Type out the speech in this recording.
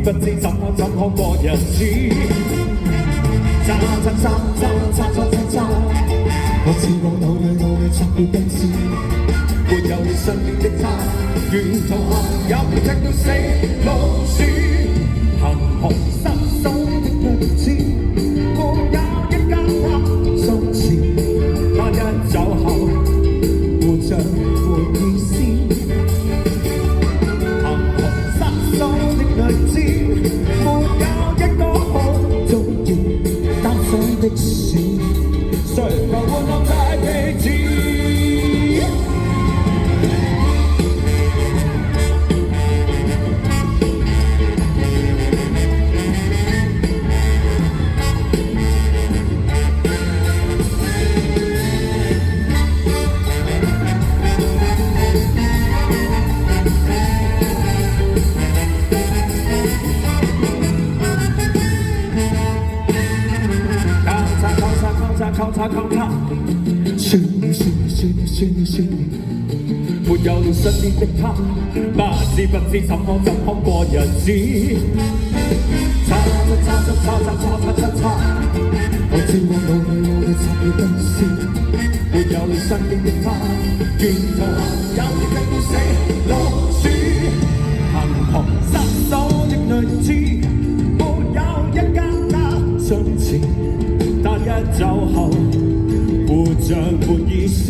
不知怎看過日子。揸，我知我努力擦過奔馳，沒有你身邊的他，沿途行有踢到死路鼠，行紅失手的日子，沒有一間他心事，他一走後活着沒意思，行紅失手的日子，沒有一個好中意擔上的事。誰來換我大鼻子？靠他，算了，沒有了身邊的他，不知怎看過日子。擦，我知我努力擦了奔馳，沒有了身邊的他，沿途行有你踢到死路鼠，行紅失手的女子，沒有一間家相似。他一走後，活着沒意思。